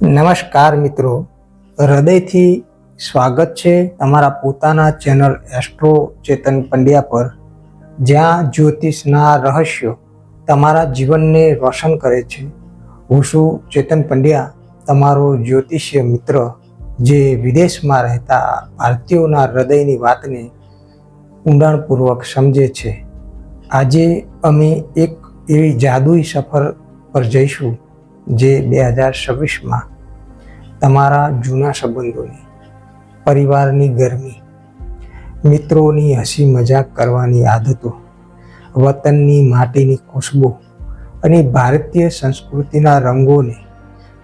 નમસ્કાર મિત્રો, હૃદયથી સ્વાગત છે તમારા પોતાના ચેનલ એસ્ટ્રો ચેતન પંડ્યા પર, જ્યાં જ્યોતિષના રહસ્યો તમારા જીવનને રોશન કરે છે. હું છું ચેતન પંડ્યા, તમારો જ્યોતિષીય મિત્ર, જે વિદેશમાં રહેતા ભારતીયોના હૃદયની વાતને ઊંડાણપૂર્વક સમજે છે. આજે અમે એક એવી જાદુઈ સફર પર જઈશું જે 2026માં તમારા જૂના સંબંધોની, પરિવારની ગરમી, મિત્રોની હસી મજાક કરવાની આદતો, વતનની માટીની ખુશ્બુ અને ભારતીય સંસ્કૃતિના રંગોને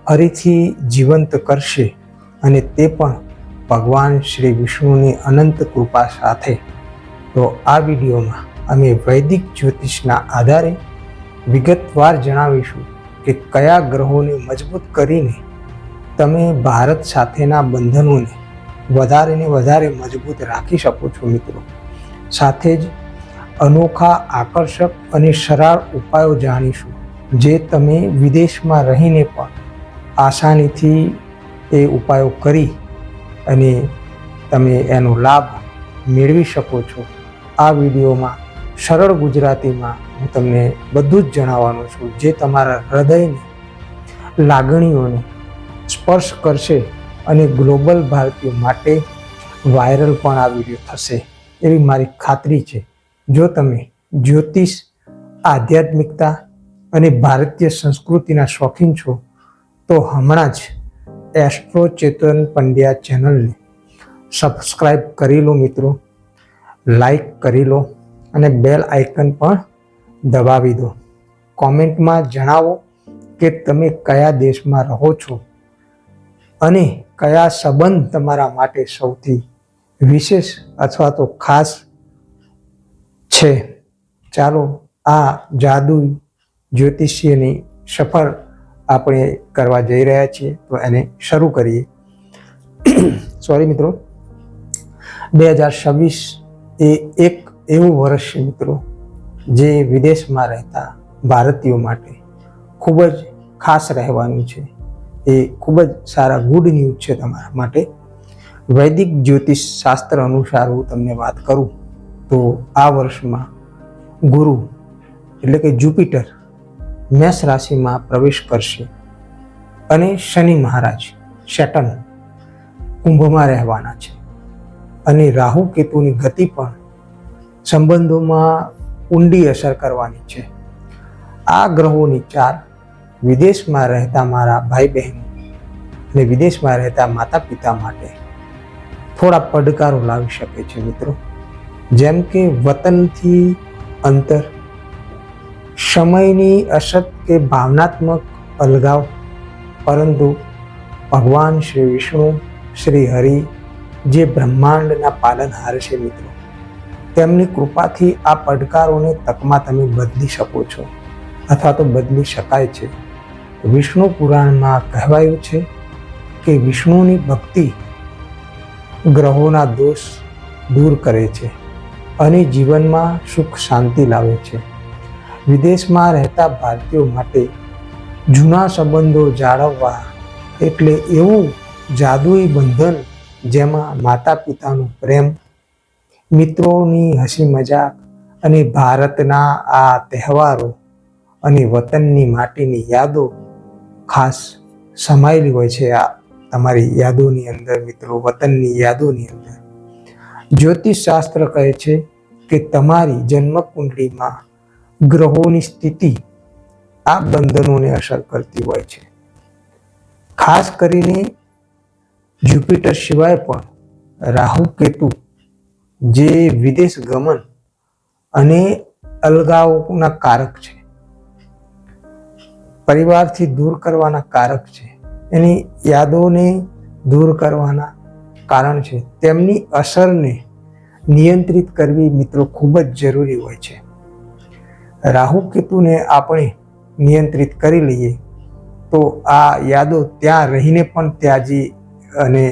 ફરીથી જીવંત કરશે, અને તે પણ ભગવાન શ્રી વિષ્ણુની અનંત કૃપા સાથે. તો આ વિડીયોમાં અમે વૈદિક જ્યોતિષના આધારે વિગતવાર જણાવીશું કે કયા ગ્રહોને મજબૂત કરીને તમે ભારત સાથેના બંધનોને વધારે ને વધારે મજબૂત રાખી શકો છો મિત્રો. સાથે જ અનોખા, આકર્ષક અને સરળ ઉપાયો જાણીશું, જે તમે વિદેશમાં રહીને પણ આસાનીથી એ ઉપાયો કરી અને તમે એનો લાભ મેળવી શકો છો. આ વિડીયોમાં સરળ ગુજરાતીમાં હું તમને બધું જ જણાવવાનો છું, જે તમારા હૃદયની લાગણીઓને સ્પર્શ કરશે અને ગ્લોબલ ભારતીયો માટે વાયરલ પણ આ વિડીયો થશે એવી મારી ખાતરી છે. જો તમે જ્યોતિષ, આધ્યાત્મિકતા અને ભારતીય સંસ્કૃતિના શોખીન છો તો હમણાં જ એસ્ટ્રો ચેતન પંડ્યા ચેનલને સબસ્ક્રાઈબ કરી લો મિત્રો, લાઈક કરી લો અને બેલ આઇકન પણ દબાવી દો. કોમેન્ટમાં જણાવો કે તમે કયા દેશમાં રહો છો અને કયા સંબંધ તમારા માટે સૌથી વિશેષ અથવા તો ખાસ છે. ચાલો આ જાદુઈ જ્યોતિષીયની સફર આપણે કરવા જઈ રહ્યા છીએ, તો એને શરૂ કરીએ. સોરી મિત્રો, 2026 એ એક એવું વર્ષ છે મિત્રો, જે વિદેશમાં રહેતા ભારતીયો માટે ખૂબ જ ખાસ રહેવાનું છે. એ ખૂબ જ સારા ગુડ ન્યૂઝ છે તમારા માટે. વૈદિક જ્યોતિષ શાસ્ત્ર અનુસાર હું તમને વાત કરું તો આ વર્ષમાં ગુરુ એટલે કે જુપિટર મેષ રાશિમાં પ્રવેશ કરશે અને શનિ મહારાજ સેટર્ન કુંભમાં રહેવાના છે, અને રાહુ કેતુની ગતિ પણ સંબંધોમાં ઊંડી અસર કરવાની છે. આ ગ્રહોની ચાર વિદેશમાં રહેતા મારા ભાઈ બહેનો અને વિદેશમાં રહેતા માતા પિતા માટે થોડા પડકારો લાવી શકે છે મિત્રો, જેમ કે વતનથી અંતર, સમયની અછત કે ભાવનાત્મક અલગાવ. પરંતુ ભગવાન શ્રી વિષ્ણુ, શ્રી હરિ, જે બ્રહ્માંડના પાલનહાર છે મિત્રો, તેમની કૃપાથી આ પડકારોને તકમાં તમે બદલી શકો છો, અથવા તો બદલી શકાય છે. વિષ્ણુ પુરાણમાં કહેવાયું છે કે વિષ્ણુની ભક્તિ ગ્રહોના દોષ દૂર કરે છે અને જીવનમાં સુખ શાંતિ લાવે છે. વિદેશમાં રહેતા ભારતીયો માટે જૂના સંબંધો જાળવવા એટલે એવું જાદુઈ બંધન જેમાં માતા પિતાનું પ્રેમ, મિત્રોની હસી મજાક અને ભારતના આ તહેવારો અને વતનની માટીની યાદો ખાસ સમાયેલી હોય છે. આ તમારી યાદોની અંદર મિત્રો, વતનની યાદોની અંદર. જ્યોતિષ શાસ્ત્ર કહે છે કે તમારી જન્મ કુંડળીમાં ગ્રહોની સ્થિતિ આ બંધનોને અસર કરતી હોય છે. ખાસ કરીને જુપિટર સિવાય પણ રાહુ કેતુ, જે વિદેશ ગમન અને અલગાવના કારક છે, પરિવારથી દૂર કરવાના કારક છે, એની યાદોને દૂર કરવાના કારણ છે. તેમની અસરને નિયંત્રિત કરવી મિત્રો ખૂબ જ જરૂરી હોય છે. રાહુ કેતુને આપણે નિયંત્રિત કરી લઈએ તો આ યાદો ત્યાં રહીને પણ ત્યાજી અને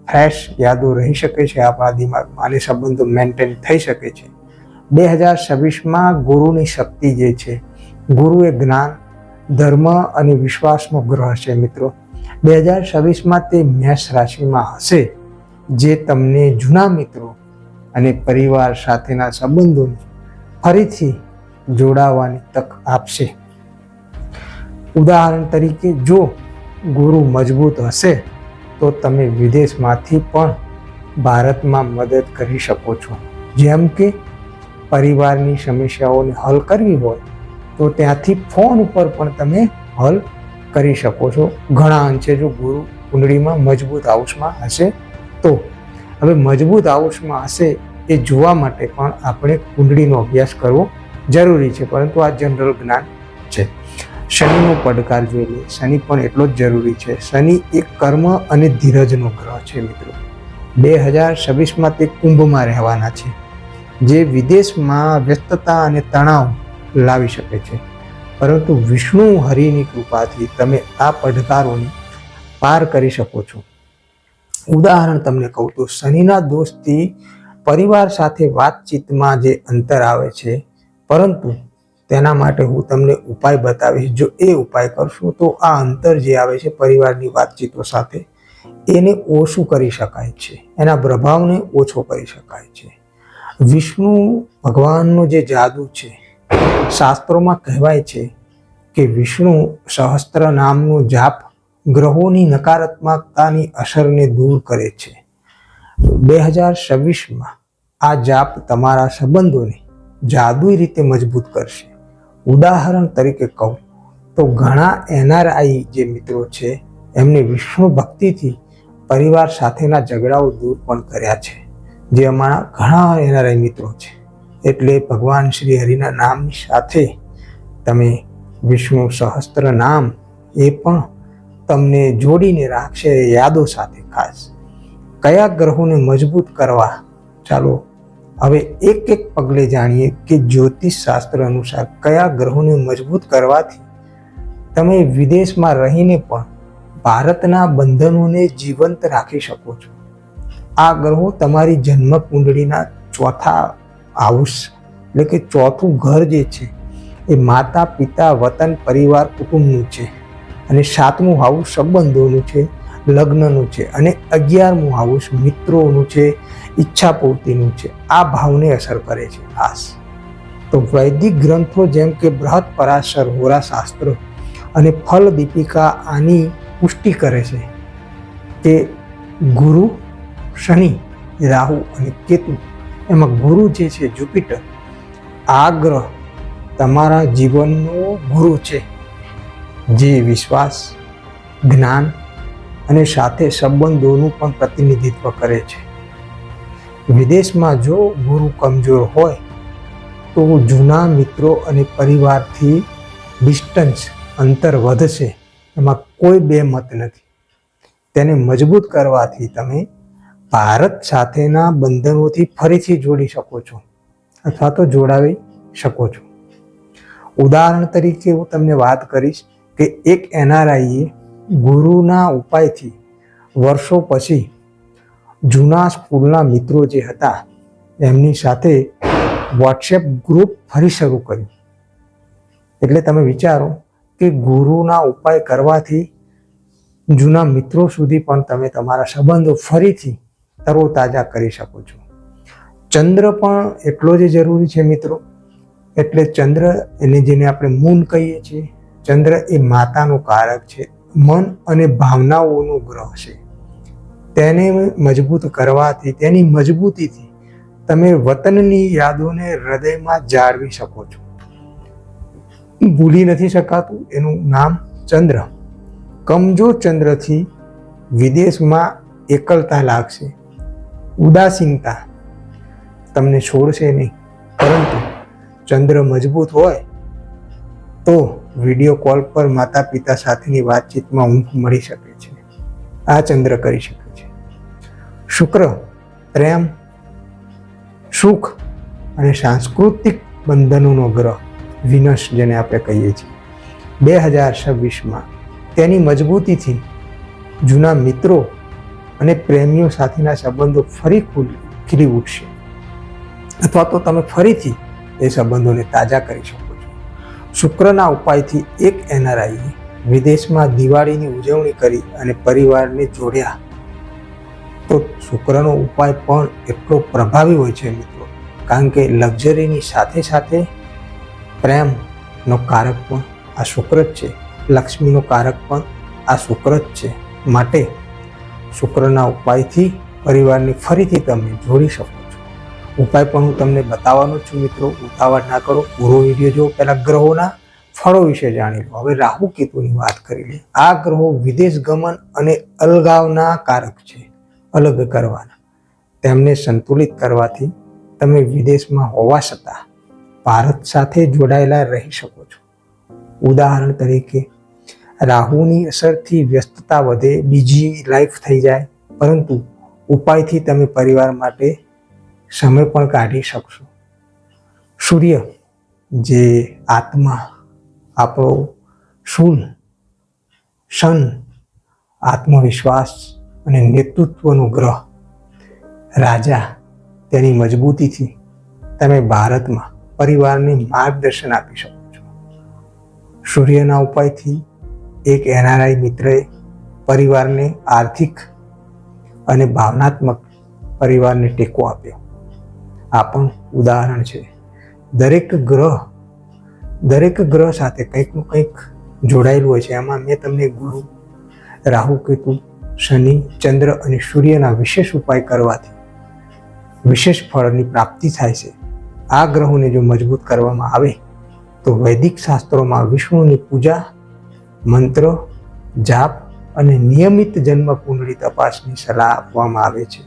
ફ્રેશ યાદો રહી શકે છે આપણા દિમાગમાં, અને સંબંધો મેન્ટેન થઈ શકે છે. 2026માં ગુરુની શક્તિ જે છે, ગુરુ એ જ્ઞાન, ધર્મ અને વિશ્વાસનો ગ્રહ છે મિત્રો. 2026માં તે મેષ રાશિમાં હશે, જે તમને જૂના મિત્રો અને પરિવાર સાથેના સંબંધોને ફરીથી જોડાવાની તક આપશે. ઉદાહરણ તરીકે, જો ગુરુ મજબૂત હશે તો તમે વિદેશમાંથી પણ ભારતમાં મદદ કરી શકો છો. જેમ કે પરિવારની સમસ્યાઓને હલ કરવી હોય તો ત્યાંથી ફોન ઉપર પણ તમે હલ કરી શકો છો. ઘણા અંશે જો ગુરુ કુંડળીમાં મજબૂત હાઉસમાં હશે તો. હવે મજબૂત હાઉસમાં હશે એ જોવા માટે પણ આપણે કુંડળીનો અભ્યાસ કરવો જરૂરી છે, પરંતુ આ જનરલ જ્ઞાન છે. શનિનો પડકાર જોઈ લે. શનિ પણ એટલો જ જરૂરી છે. શનિ એક કર્મ અને ધીરજનો ગ્રહ છે મિત્રો. 2026માં તે કુંભમાં રહેવાના છે, જે વિદેશમાં વ્યસ્તતા અને તણાવ લાવી શકે છે. પરંતુ વિષ્ણુ હરિની કૃપાથી તમે આ પડકારોને પાર કરી શકો છો. ઉદાહરણ તમને કહું તો, શનિના દોષથી પરિવાર સાથે વાતચીતમાં જે અંતર આવે છે, પરંતુ તેના માટે હું તમને ઉપાય બતાવીશ. જો એ ઉપાય કરશો તો આ અંતર જે આવે છે પરિવારની વાતચીતો સાથે, એને ઓછું કરી શકાય છે, એના પ્રભાવને ઓછો કરી શકાય છે. વિષ્ણુ ભગવાનનો જે જાદુ છે, શાસ્ત્રોમાં કહેવાય છે કે વિષ્ણુ સહસ્ત્ર નામનો જાપ ગ્રહોની નકારાત્મકતાની અસરને દૂર કરે છે. 2026માં આ જાપ તમારા સંબંધોને જાદુઈ રીતે મજબૂત કરશે. ઉદાહરણ તરીકે કહું તો, ઘણા NRI જે મિત્રો છે એમને વિષ્ણુ ભક્તિથી પરિવાર સાથેના ઝઘડાઓ દૂર પણ કર્યા છે, જે અમારા ઘણા NRI મિત્રો છે. એટલે ભગવાન શ્રી હરિના નામની સાથે તમે વિષ્ણુ સહસ્ત્ર નામ એ પણ તમને જોડીને રાખશે યાદો સાથે. ખાસ કયા ગ્રહોને મજબૂત કરવા, ચાલો હવે એક એક પગલે જાણીએ કે જ્યોતિષ શાસ્ત્ર અનુસાર કયા ગ્રહોને મજબૂત કરવાથી તમે વિદેશમાં રહીને પણ ભારતના બંધનોને જીવંત રાખી શકો છો. આ ગ્રહો તમારી જન્મ કુંડળીના ચોથા હાઉસ એટલે કે ચોથું ઘર જે છે એ માતા પિતા વતન પરિવાર કુટુંબનું છે, અને 7મું હાઉસ સંબંધોનું છે, લગ્નનું છે, અને 11મું હાઉસ મિત્રોનું છે, ઈચ્છા પૂર્તિનું છે. આ ભાવને અસર કરે છે. ખાસ તો વૈદિક ગ્રંથો જેમ કે બૃહદ પરાશર હોરાશાસ્ત્ર અને ફલ દીપિકા આની પુષ્ટિ કરે છે કે ગુરુ, શનિ, રાહુ અને કેતુ, એમાં ગુરુ જે છે જુપિટર, આ ગ્રહ તમારા જીવનનો ગુરુ છે, જે વિશ્વાસ, જ્ઞાન અને સાથે સંબંધોનું પણ પ્રતિનિધિત્વ કરે છે. વિદેશમાં જો ગુરુ કમજોર હોય તો જૂના મિત્રો અને પરિવારથી ડિસ્ટન્સ, અંતર વધશે. એમાં કોઈ બે મત નથી. તેને મજબૂત કરવાથી તમે ભારત સાથેના બંધનોથી ફરીથી જોડી શકો છો અથવા તો જોડાવી શકો છો. ઉદાહરણ તરીકે હું તમને વાત કરીશ કે એક NRIએ ગુરુના ઉપાયથી વર્ષો પછી જૂના સ્કૂલના મિત્રો જે હતા એમની સાથે વોટ્સએપ ગ્રુપ ફરી શરૂ કર્યું. એટલે તમે વિચારો કે ગુરુના ઉપાય કરવાથી જૂના મિત્રો સુધી પણ તમે તમારા સંબંધો ફરીથી તરોતાજા કરી શકો છો. ચંદ્ર પણ એટલો જ જરૂરી છે મિત્રો. એટલે ચંદ્ર, એને જેને આપણે મૂન કહીએ છીએ, ચંદ્ર એ માતાનો કારક છે, મન અને ભાવનાઓનો ગ્રહ છે. તેને મજબૂત કરવાથી, તેની મજબૂતીથી તમે વતનની યાદોને હૃદયમાં જાળવી શકો છો. ભૂલી નથી શકાતું એનું નામ ચંદ્ર. કમજોર ચંદ્રથી વિદેશમાં એકલતા લાગશે, ઉદાસીનતા તમને છોડશે નહીં. પરંતુ ચંદ્ર મજબૂત હોય તો વિડીયો કોલ પર માતા પિતા સાથેની વાતચીતમાં ઊંઘ મળી શકે છે. આ ચંદ્ર કરી શકે છે. શુક્ર પ્રેમ, સુખ અને સાંસ્કૃતિક બંધનોનો ગ્રહ, વિનસ જેને આપણે કહીએ છીએ. 2026માં તેની મજબૂતીથી જૂના મિત્રો અને પ્રેમીઓ સાથેના સંબંધો ફરી ખીલી ઉઠશે, અથવા તો તમે ફરીથી એ સંબંધોને તાજા કરી શકો છો. શુક્રના ઉપાયથી એક NRIએ વિદેશમાં દિવાળીની ઉજવણી કરી અને પરિવારને જોડ્યા, તો શુક્રનો ઉપાય પણ એટલો પ્રભાવી હોય છે મિત્રો. કારણ કે લક્ઝરીની સાથે સાથે પ્રેમનો કારક પણ આ શુક્ર જ છે, લક્ષ્મીનો કારક પણ આ શુક્ર જ છે. માટે શુક્રના ઉપાયથી પરિવારને ફરીથી તમે જોડી શકો છો. ઉપાય પણ હું તમને બતાવવાનો છું મિત્રો. ઉતાવળ ના કરો, પૂરો વિડીયો જો. પહેલા ગ્રહોના ફળો વિશે જાણી લો. હવે રાહુ કેતુની વાત કરી લે. આ ગ્રહો વિદેશ ગમન અને અલગાવના કારક છે, અલગ કરવાના. તેમને સંતુલિત કરવાથી તમે વિદેશમાં હોવા છતાં ભારત સાથે જોડાયેલા રહી શકો છો. ઉદાહરણ તરીકે રાહુની અસરથી વ્યસ્તતા વધે, બીજી લાઈફ થઈ જાય, પરંતુ ઉપાયથી તમે પરિવાર માટે સમય પણ કાઢી શકશો. સૂર્ય જે આત્મા, આપણો શૂલ, શન, આત્મવિશ્વાસ અને નેતૃત્વનો ગ્રહ, રાજા, તેની મજબૂતીથી તમે ભારતમાં પરિવારને માર્ગદર્શન આપી શકો છો. સૂર્યના ઉપાયથી એક NRI મિત્રએ પરિવારને આર્થિક અને ભાવનાત્મક પરિવારને ટેકો આપ્યો. આ પણ ઉદાહરણ છે. દરેક ગ્રહ સાથે કંઈકનું કંઈક જોડાયેલું હોય છે. એમાં મેં તમને ગુરુ, રાહુ, કેતુ, શનિ, ચંદ્ર અને સૂર્યના વિશેષ ઉપાય કરવાથી વિશેષ ફળની પ્રાપ્તિ થાય છે. આ ગ્રહોને જો મજબૂત કરવામાં આવે તો વૈદિક શાસ્ત્રોમાં વિષ્ણુની પૂજા, મંત્ર, જાપ અને નિયમિત જન્મ કુંડળી તપાસની સલાહ આપવામાં આવે છે.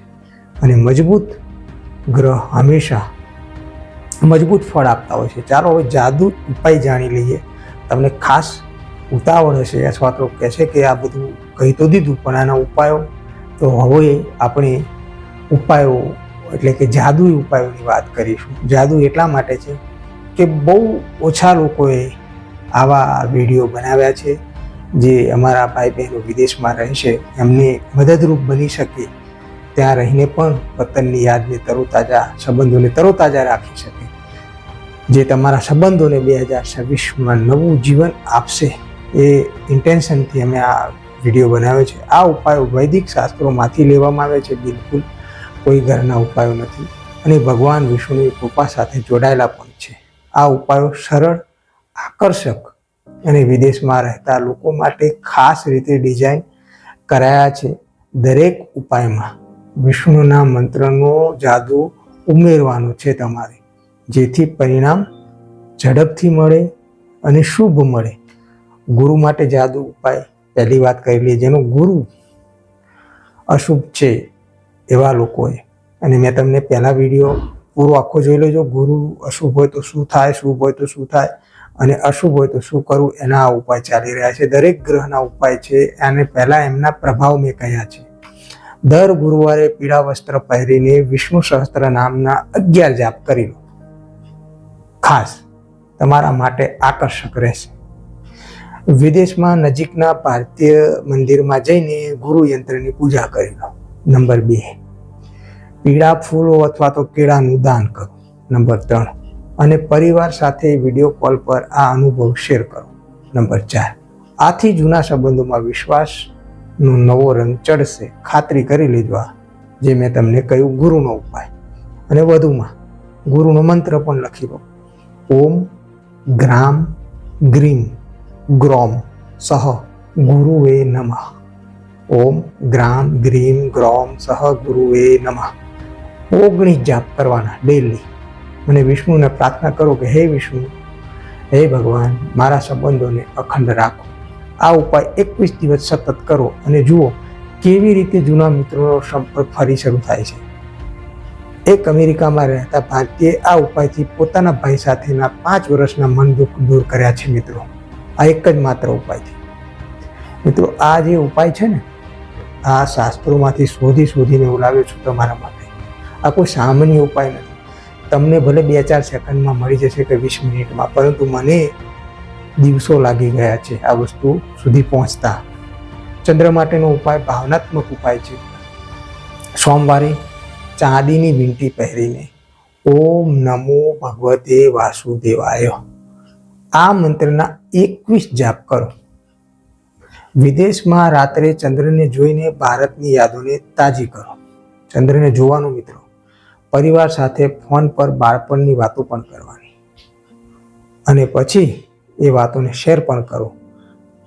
અને મજબૂત ગ્રહ હંમેશા મજબૂત ફળ આપતા હોય છે. ચાલો હવે જાદુ ઉપાય જાણી લઈએ. તમને ખાસ ઉતાવળ હશે અથવા તો કહેશે કે આ બધું કહી તો દીધું, પણ આના ઉપાયો તો હવે આપણે ઉપાયો એટલે કે જાદુઈ ઉપાયોની વાત કરીશું. જાદુ એટલા માટે છે કે બહુ ઓછા લોકોએ આવા વિડીયો બનાવ્યા છે જે અમારા ભાઈ બહેનો વિદેશમાં રહે છે, એમને મદદરૂપ બની શકે, ત્યાં રહીને પણ વતનની યાદને તરોતાજા, સંબંધોને તરોતાજા રાખી શકે, જે તમારા સંબંધોને 2026માં નવું જીવન આપશે. એ ઇન્ટેન્શનથી અમે આ વિડીયો બનાવ્યો છે. આ ઉપાયો વૈદિક શાસ્ત્રોમાંથી લેવામાં આવે છે, બિલકુલ કોઈ ઘરના ઉપાયો નથી અને ભગવાન વિષ્ણુની કૃપા સાથે જોડાયેલા પણ છે. આ ઉપાયો સરળ, આકર્ષક અને વિદેશમાં રહેતા લોકો માટે ખાસ રીતે ડિઝાઇન કરાયા છે. દરેક ઉપાયમાં વિષ્ણુના મંત્રનો જાદુ ઉમેરવાનો છે તમારે, જેથી પરિણામ ઝડપથી મળે અને શુભ મળે. ગુરુ માટે જાદુ ઉપાય પહેલી વાત કરી લઈએ. જેનો ગુરુ અશુભ છે એવા લોકોએ, અને મેં તમને પહેલા વિડીયો પૂરો આખો જોઈ લેજો. ગુરુ અશુભ હોય તો શું થાય, શુભ હોય તો શું થાય અને અશુભ હોય તો શું કરવું, એના આ ઉપાય ચાલી રહ્યા છે. દરેક ગ્રહના ઉપાય છે અને પહેલા એમના પ્રભાવ મેં કહ્યા છે. દર ગુરુવારે પીળા વસ્ત્ર પહેરીને વિષ્ણુ સહસ્ત્ર નામના 11 જાપ કરી લો. ખાસ તમારા માટે આકર્ષક રહેશે. વિદેશમાં નજીકના ભારતીય મંદિરમાં જઈને ગુરુ યંત્રની પૂજા કરી લો. નંબર 2, પીળા ફૂલો અથવા તો કેળાનું દાન કરો. નંબર 3, અને પરિવાર સાથે વિડીયો કોલ પર આ અનુભવ શેર કરો. નંબર 4, આથી જૂના સંબંધોમાં વિશ્વાસનો નવો રંગ ચડશે. ખાતરી કરી લેજો આ જે મેં તમને કહ્યું ગુરુનો ઉપાય. અને વધુમાં ગુરુનો મંત્ર પણ લખી લો. ઓમ ગ્રામ ગ્રીમ ગ્રોમ સહ ગુરુવે નમઃ. ઓમ ગ્રામ ગ્રીમ ગ્રોમ સહ ગુરુવે નમઃ. 19 જાપ કરવાના ડેલી. અને વિષ્ણુને પ્રાર્થના કરો કે હે વિષ્ણુ, હે ભગવાન, મારા સંબંધોને અખંડ રાખો. આ ઉપાય 21 દિવસ સતત કરો અને જુઓ કેવી રીતે જૂના મિત્રોનો સંપર્ક ફરી શરૂ થાય છે. એક અમેરિકામાં રહેતા ભારતીય આ ઉપાયથી પોતાના ભાઈ સાથેના 5 વર્ષના મન દુઃખ દૂર કર્યા છે મિત્રો. આ એક જ માત્ર ઉપાયથી. મિત્રો આ જે ઉપાય છે ને, આ શાસ્ત્રોમાંથી શોધીને હું લાવ્યો છું તમારા માટે. આ કોઈ સામાન્ય ઉપાય નથી. તમને ભલે 2-4 સેકન્ડમાં મળી જશે કે 20 મિનિટમાં, પરંતુ મને દિવસો લાગી ગયા છે આ વસ્તુ સુધી પહોંચતા. ચંદ્ર માટેનો ઉપાય ભાવનાત્મક ઉપાય છે. સોમવારે ચાંદીની વીંટી પહેરીને ઓમ નમો ભગવતે વાસુદેવાય આ મંત્રના 21 જાપ કરો. વિદેશમાં રાત્રે ચંદ્રને જોઈને ભારતની યાદોને તાજી કરો. ચંદ્રને જોવાનું મિત્રો. પરિવાર સાથે ફોન પર બાળપણની વાતો પણ કરવાની અને પછી એ વાતોને શેર પણ કરો.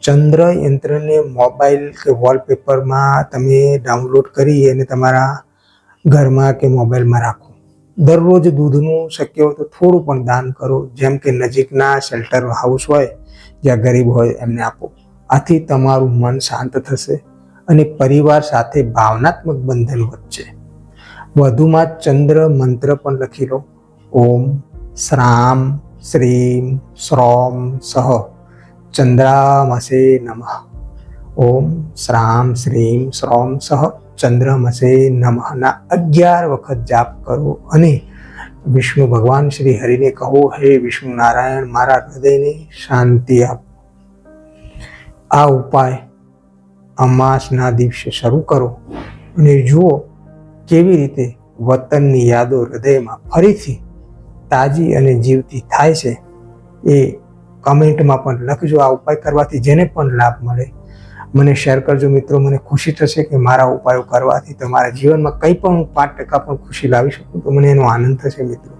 ચંદ્ર યંત્રને મોબાઈલ કે વોલપેપરમાં તમે ડાઉનલોડ કરી અને તમારા ઘરમાં કે મોબાઈલમાં રાખો. દરરોજ દૂધનું શક્ય હોય તો થોડું પણ દાન કરો, જેમ કે નજીકના શેલ્ટર હાઉસ હોય જ્યાં ગરીબ હોય એમને આપો. આથી તમારું મન શાંત થશે અને પરિવાર સાથે ભાવનાત્મક બંધન વધશે. વધુમાં ચંદ્ર મંત્ર પણ લખી લો. ઓમ શ્રામ શ્રીમ શ્રોમ સહ ચંદ્રામસે નમઃ. ઓમ શ્રામ શ્રીમ શ્રોમ સહ ચંદ્રમસે નમઃના 11 વખત જાપ કરો અને વિષ્ણુ ભગવાન શ્રી હરિને કહો, હે વિષ્ણુ નારાયણ, મારા હૃદયને શાંતિ આપો. આ ઉપાય અમાસના દિવસે શરૂ કરો અને જુઓ કેવી રીતે વતનની યાદો હૃદયમાં ફરીથી તાજી અને જીવતી થાય છે. એ કમેન્ટમાં પણ લખજો. આ ઉપાય કરવાથી જેને પણ લાભ મળે મને શેર કરજો મિત્રો. મને ખુશી થશે કે મારા ઉપાયો કરવાથી તમારા જીવનમાં કંઈ પણ 5% પણ ખુશી લાવી શકું તો મને એનો આનંદ થશે મિત્રો.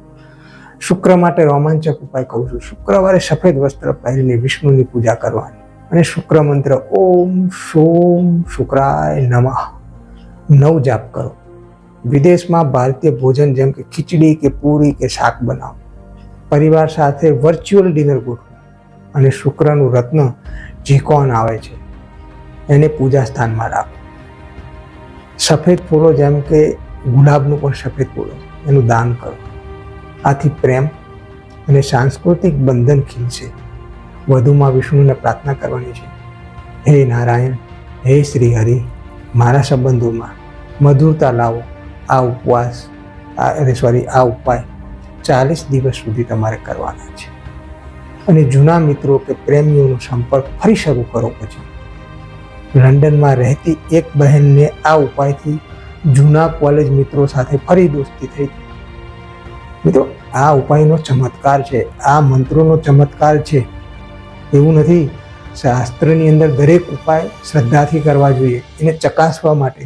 શુક્ર માટે રોમાંચક ઉપાય કહું છું. શુક્રવારે સફેદ વસ્ત્ર પહેરીને વિષ્ણુની પૂજા કરવાની અને શુક્ર મંત્ર ઓમ સોમ શુક્રાય નમઃ 9 જાપ કરો. વિદેશમાં ભારતીય ભોજન જેમ કે ખીચડી કે પૂરી કે શાક બનાવો. પરિવાર સાથે વર્ચ્યુઅલ ડિનર ગોઠવો અને શુક્રનું રત્ન ઝીકોન આવે છે એને પૂજા સ્થાનમાં રાખો. સફેદ ફૂલો જેમ કે ગુલાબનું પણ સફેદ ફૂલો એનું દાન કરો. આથી પ્રેમ અને સાંસ્કૃતિક બંધન ખીલશે. વધુમાં વિષ્ણુને પ્રાર્થના કરવાની છે, હે નારાયણ, હે શ્રી હરિ, મારા સંબંધોમાં મધુરતા લાવો. આ ઉપાય 40 દિવસ સુધી તમારે કરવાના છે અને જૂના મિત્રો કે પ્રેમીઓનો સંપર્ક ફરી શરૂ કરો. પછી લંડનમાં રહેતી એક બહેનને આ ઉપાયથી જૂના કોલેજ મિત્રો સાથે ફરી દોસ્તી થઈ. મિત્રો, આ ઉપાયનો ચમત્કાર છે, આ મંત્રોનો ચમત્કાર છે. એવું નથી. શાસ્ત્રની અંદર દરેક ઉપાય શ્રદ્ધાથી કરવા જોઈએ, એને ચકાસવા માટે.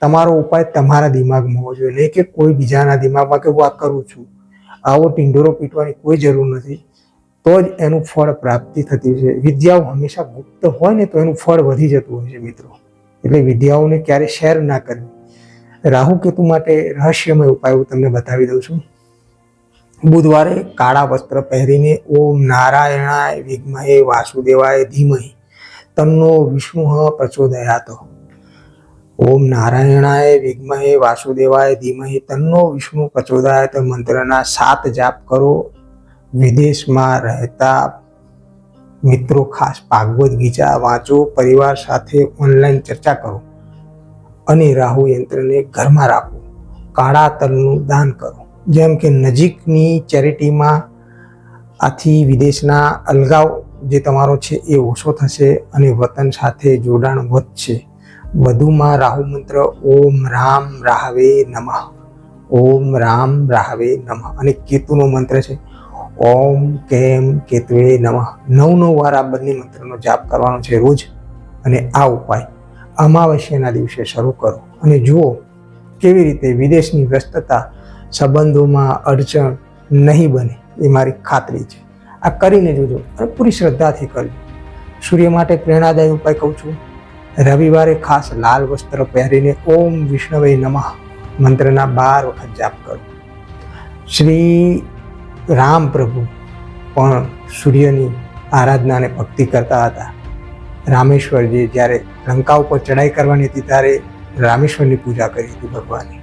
તમારો ઉપાય તમારા દિમાગમાં હોવો જોઈએ, નહીં કે કોઈ બીજાના દિમાગમાં કે હું આ કરું છું. આવો ઢીંઢોરો પીટવાની કોઈ જરૂર નથી. તો જ એનું ફળ પ્રાપ્તિ થતી છે. વિદ્યાઓ હંમેશા ગુપ્ત હોય ને તો એનું ફળ વધી જતું હોય છે મિત્રો. એટલે વિદ્યાઓને ક્યારે શેર ના કરવી. રાહુ કેતુ માટે રહસ્યમય ઉપાય હું તમને બતાવી દઉં છું. બુધવારે કાળા વસ્ત્ર પહેરીને ઓમ નારાયણાય વિદ્મહે વાસુદેવાય ધીમહિ તન્નો વિષ્ણુ પ્રચોદયાત. ઓમ નારાયણાય વિદ્મહે વાસુદેવાય ધીમહિ તન્નો વિષ્ણુ પ્રચોદયાત મંત્રના 7 જાપ કરો. વિદેશમાં રહેતા મિત્રો ખાસ ભાગવત ગીતા વાંચો. પરિવાર સાથે ઓનલાઈન ચર્ચા કરો અને રાહુ યંત્રને ઘરમાં રાખો. કાળા તલનું દાન કરો, જેમ કે નજીકની ચેરિટીમાં. આથી વિદેશના અલગાવ જે તમારો છે એ ઓછો થશે અને વતન સાથે જોડાણ વધશે. વધુમાં રાહુ મંત્ર ઓમ રામ રાહવે નમઃ. ઓમ રામ રાહવે નમઃ. અને કેતુનો મંત્ર છે ઓમ કેમ કેતુએ નમઃ. 9 વાર આ બંને મંત્રનો જાપ કરવાનો છે રોજ. અને આ ઉપાય અમાવસ્યાના દિવસે શરૂ કરો અને જુઓ કેવી રીતે વિદેશની વ્યસ્તતા સંબંધોમાં અડચણ નહીં બને. એ મારી ખાતરી છે. આ કરીને જોજો અને પૂરી શ્રદ્ધાથી કરજો. સૂર્ય માટે પ્રેરણાદાયી ઉપાય કહું છું. રવિવારે ખાસ લાલ વસ્ત્ર પહેરીને ઓમ વિષ્ણવે નમઃ મંત્રના 12 વખત જાપ કરો. શ્રી રામ પ્રભુ પણ સૂર્યની આરાધના અને ભક્તિ કરતા હતા. રામેશ્વરજી જ્યારે લંકા ઉપર ચડાઈ કરવાની હતી ત્યારે રામેશ્વરની પૂજા કરી હતી ભગવાનની.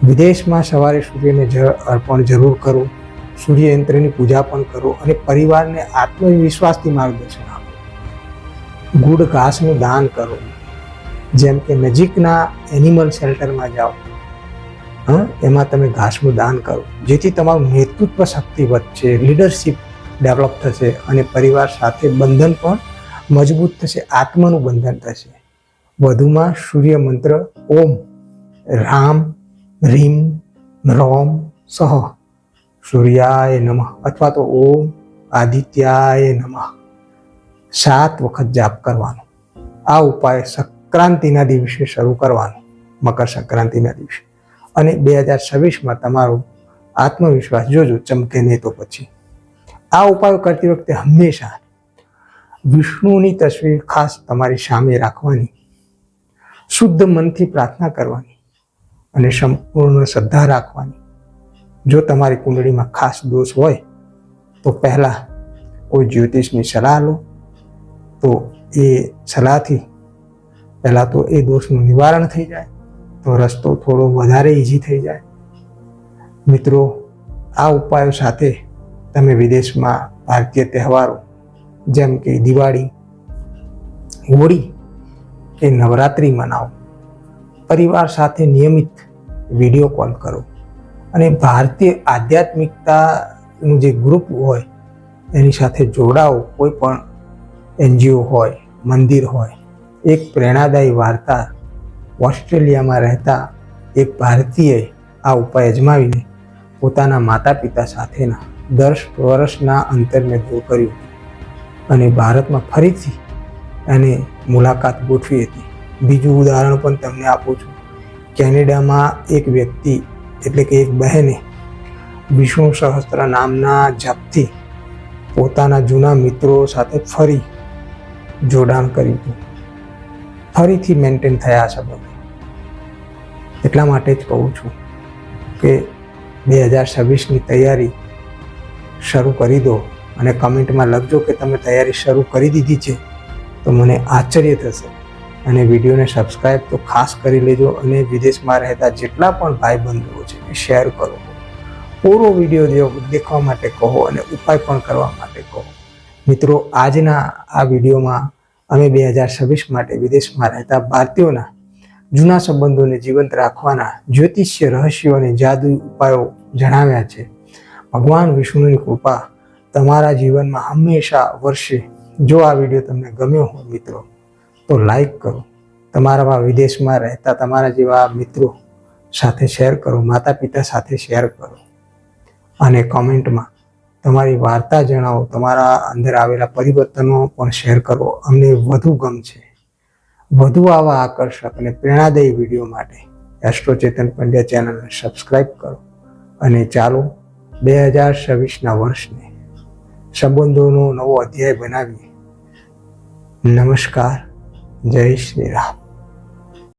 વિદેશમાં સવારે સૂર્યને જળ અર્પણ જરૂર કરો. સૂર્ય યંત્રની પૂજા પણ કરો અને પરિવારને આત્મવિશ્વાસથી માર્ગદર્શન આપો. ગુડ ઘાસનું દાન કરો, જેમ કે નજીકના એનિમલ શેલ્ટરમાં જાઓ, એમાં તમે ઘાસનું દાન કરો, જેથી તમારું નેતૃત્વ શક્તિ વધશે, લીડરશિપ ડેવલપ થશે અને પરિવાર સાથે બંધન પણ મજબૂત થશે, આત્માનું બંધન થશે. વધુમાં સૂર્ય મંત્ર ઓમ રામ રીમ રોમ સહ સૂર્યાય નમઃ અથવા તો ઓમ આદિત્યાય નમઃ 7 વખત જાપ કરવાનો. આ ઉપાય સંક્રાંતિના દિવસે શરૂ કરવાનો, મકર સંક્રાંતિના દિવસે. અને 2026માં તમારો આત્મવિશ્વાસ જોજો ચમકે નહીં તો પછી. આ ઉપાયો કરતી વખતે હંમેશા વિષ્ણુની તસવીર ખાસ તમારી સામે રાખવાની, શુદ્ધ મનથી પ્રાર્થના કરવાની અને સંપૂર્ણ શ્રદ્ધા રાખવાની. જો તમારી કુંડળીમાં ખાસ દોષ હોય તો પહેલાં કોઈ જ્યોતિષની સલાહ લો, તો એ સલાહથી પહેલાં તો એ દોષનું નિવારણ થઈ જાય, તો રસ્તો થોડો વધારે ઇઝી થઈ જાય. મિત્રો, આ ઉપાયો સાથે તમે વિદેશમાં ભારતીય તહેવારો જેમ કે દિવાળી, હોળી કે નવરાત્રિ મનાવો. પરિવાર સાથે નિયમિત વિડીયો કોલ કરો અને ભારતીય આધ્યાત્મિકતાનું જે ગ્રુપ હોય એની સાથે જોડાઓ. કોઈ પણ NGO હોય, મંદિર હોય. એક પ્રેરણાદાયી વાર્તા, ઓસ્ટ્રેલિયામાં રહેતા એક ભારતીયએ આ ઉપાય અજમાવીને પોતાના માતા પિતા સાથેના 10 વર્ષના અંતરને દૂર કર્યું અને ભારતમાં ફરીથી એને મુલાકાત ગોઠવી હતી. બીજું ઉદાહરણ પણ તમને આપું છું. કેનેડામાં એક વ્યક્તિ એટલે કે એક બહેને વિષ્ણુ સહસ્ત્ર નામના જપથી પોતાના જૂના મિત્રો સાથે ફરી જોડાણ કર્યું હતું, ફરીથી મેન્ટેન થયા સંબંધો. એટલા માટે જ કહું છું કે 2026ની તૈયારી શરૂ કરી દો અને કમેન્ટમાં લખજો કે તમે તૈયારી શરૂ કરી દીધી છે, તો મને આશ્ચર્ય થશે. અને વિડીયોને સબસ્ક્રાઈબ તો ખાસ કરી લેજો અને વિદેશમાં રહેતા જેટલા પણ ભાઈબંધુઓ છે એ શેર કરો. પૂરો વિડીયો દેખવા માટે કહો અને ઉપાય પણ કરવા માટે કહો. મિત્રો, આજના આ વિડીયોમાં અમે 2026 માટે વિદેશમાં રહેતા ભારતીયોના જૂના સંબંધોને જીવંત રાખવાના જ્યોતિષ્ય રહસ્યો અને જાદુઈ ઉપાયો જણાવ્યા છે. ભગવાન વિષ્ણુની કૃપા તમારા જીવનમાં હંમેશા વરસે. જો આ વિડીયો તમને ગમ્યો હોય મિત્રો, તો લાઈક કરો, તમારા વિદેશમાં રહેતા તમારા જેવા મિત્રો સાથે શેર કરો, માતા પિતા સાથે શેર કરો અને કોમેન્ટમાં તમારી વાર્તા જણાવો, તમારા અંદર આવેલા પરિવર્તનો પણ શેર કરો. અમને વધુ ગમશે. વધુ આવા આકર્ષક અને પ્રેરણાદાયી વિડીયો માટે એસ્ટ્રો ચેતન પંડ્યા ચેનલને સબસ્ક્રાઈબ કરો અને ચાલો 2026ના વર્ષને સંબંધોનો નવો અધ્યાય બનાવીએ. નમસ્કાર. જય શ્રી રામ.